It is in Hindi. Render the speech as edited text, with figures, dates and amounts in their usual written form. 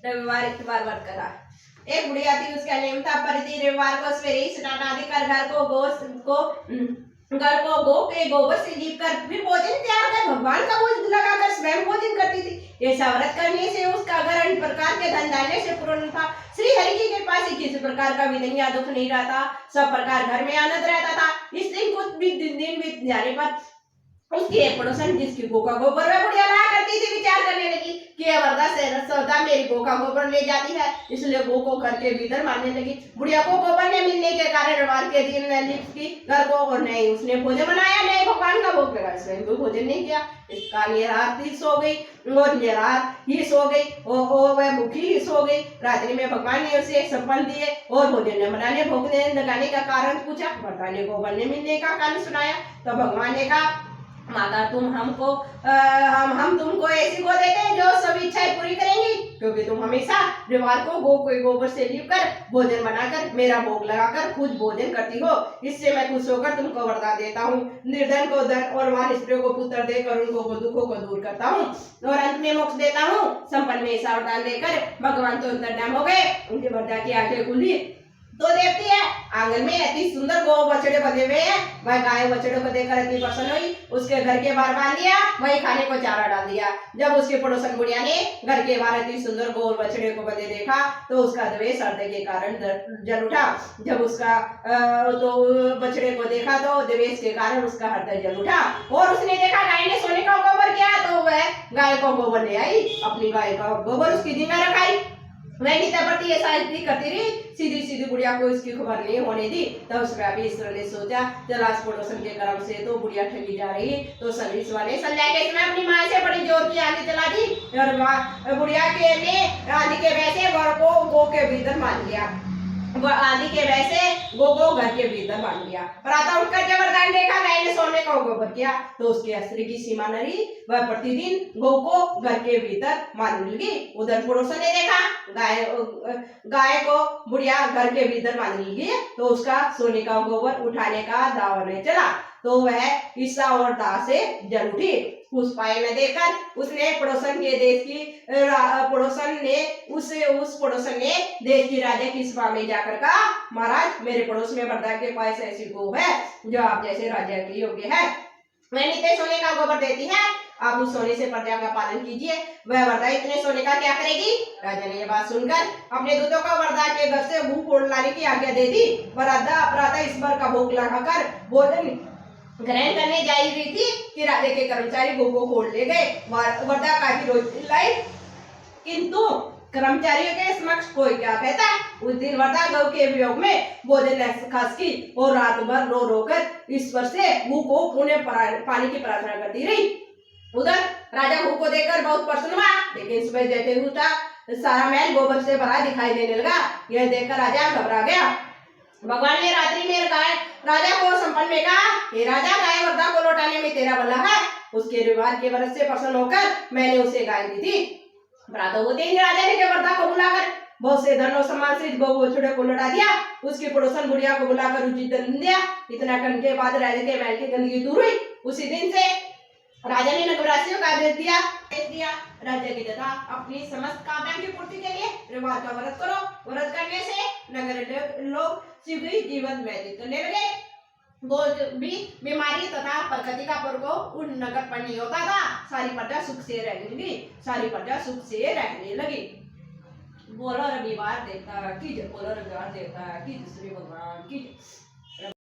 रविवार इतवार वर्त करा। एक बुढ़िया थी, उसका नेम था प्रति रविवार को सवेरे स्नान आदि कर घर को गो के गोबर से लीप कर फिर भोजन तैयार कर भगवान का भोजन लगाकर स्वयं भोजन करती थी। ऐसा व्रत करने से उसका घर अन्य प्रकार के धन धान्य से पूर्ण था। श्री हरि की कृपा से किसी प्रकार का विघ्न या दुख नहीं रहता, सब प्रकार घर में आनंद रहता था। इस दिन कुछ भी दिन बीत जाने पर उसकी एक पड़ोसन जिसकी गो का गोबर वह बुढ़िया लाया करती थी, विचार करने लगी कि वरदा से सौदा मेरी गो का गोबर ले जाती है, इसलिए गो को घर के भीतर मारने लगी। बुढ़िया को गोबर न मिलने के कारण रविवार के दिन न लिप की घर को और नहीं उसने भोजन बनाया, नहीं भगवान का भोग लगाया, स्वयं को भोजन नहीं किया। इसका रात ही सो गई और रात ही सो गई, वह भूखी ही सो गई। रात्रि में भगवान ने उसे संपन्न दिए और भोजन न बनाने भोगने लगाने का कारण पूछा। वरदा ने गोबर न मिलने का कारण सुनाया। तो भगवान ने कहा, माता तुम हमको हम तुमको ऐसी गो देते हैं जो सब इच्छाएं पूरी करेंगी, क्योंकि तुम हमेशा रविवार को गो के गोबर से लीप कर भोजन बनाकर मेरा भोग लगाकर खुद भोजन करती हो। इससे मैं खुश होकर तुमको वरदान देता हूँ। निर्धन को धन और वान स्त्रियों को पुत्र देकर उनको दुखों को दूर करता हूँ और अंत में मोक्ष देता हूँ। संपन्न में ऐसा वरदान देकर भगवान तो अंतर्धान हो गए। उनके वरदान की आंखें खुली तो देखती है आंगन में अति सुंदर गौ बछड़े बंधे हुए हैं। वह गाय बछड़ों को देखकर अति प्रसन्न हुई, उसके घर के बाहर बांध दिया, वही खाने को चारा डाल दिया। जब उसके पड़ोसन बुढ़िया ने घर के बाहर अति सुंदर गौ बछड़े को बंधे देखा तो उसका द्वेष हृदय के कारण जल उठा। जब उसका तो बछड़े को देखा तो द्वेष के कारण उसका हृदय जल उठा और उसने देखा गाय ने सोने का गोबर किया तो वह गाय को गोबर ले आई, अपनी गाय का गोबर उसकी जिम्मा रखाई। वह नीता प्रति ऐसा करती रही, सीधी सीधी बुढ़िया को इसकी खबर नहीं होने दी। तब उस ईश्वर ने सोचा चल आज पड़ोसन के कर्म से तो बुढ़िया ठगी जा रही, तो ईश्वर ने संध्या के समय अपनी माँ से बड़ी जोर की आंधी चला दी और बुढ़िया के ने आंधी के वैसे गो के भीतर मान लिया। आदि के वैसे गो घर के भीतर बांध लिया। प्रातः उठकर जब वरदान देखा गाय ने सोने का गोबर किया तो उसके अस्त्र की सीमा न रही। वह प्रतिदिन गौ को घर के भीतर बांधने लगी। उधर पड़ोसन ने देखा गाय को बुढ़िया घर के भीतर बांधने लगी तो उसका सोने का गोबर उठाने का दावा नहीं चला, तो वह ईर्ष्या और दाह से जल उठी। उस पाए में देखकर उसने पड़ोसन के देश की उस पड़ोसन ने देश की राजा की सभा में जाकर कहा, महाराज मेरे पड़ोस में वरदा के पास ऐसी गौ है जो आप जैसे राजा के योग्य है, वह नित्य सोने का गोबर देती है, आप उस सोने से प्रजा का पालन कीजिए। वह वरदा इतने सोने का क्या करेगी। राजा ने यह बात सुनकर अपने दूतों को वरदा के घर से भूख फोड़ लाने की आज्ञा दे दी। वरदा प्रातः ईश्वर का भोग लगाकर भोजन ग्रहण करने जा रही थी कि राजा के कर्मचारी गो को खोल ले गए। वरदा काफी रोज लाई, किंतु कर्मचारियों के समक्ष कोई क्या कहता। उस दिन वरदा गौ के वियोग में भोजन खास की और रात भर रो रो कर ईश्वर से गो को पुण्य पानी की प्रार्थना करती रही। उधर राजा गो को देखकर बहुत प्रसन्न हुआ, लेकिन सुबह जैसे ही उठा सारा महल गोबर से भरा दिखाई देने लगा। यह देखकर राजा घबरा गया। भगवान ने रात्रि में राजा को संपन्न में कहा, हे राजा गाय वरदा को लौटाने में तेरा भला है। उसके व्यवहार के वरद से प्रसन्न होकर मैंने उसे गाय दी थी। प्रातः होते ही राजा ने वरदा को बुलाकर बहुत से धन और सम्मान से गौ बछड़े को लौटा दिया। उसके पड़ोसन बुढ़िया को बुलाकर उचित दंड दिया। इतना करने के बाद राजा के महल की गंदगी दूर हुई। उसी दिन से राजा ने नगरवासियों का आदेश दिया राज्य की तथा अपनी समस्त कामनाओं की पूर्ति के लिए रविवार का व्रत करो। व्रत करने से नगर लोग शीघ्र ही जीवन व्यतीत करने लगे। बहुत भी बीमारी तथा प्रकृति का प्रकोप उन नगर पर नहीं होता था। सारी प्रजा सुख से रहने लगी। बोलो रविवार देवता की जय, बोलो रविवार देवता की जय, श्री भगवान की जय।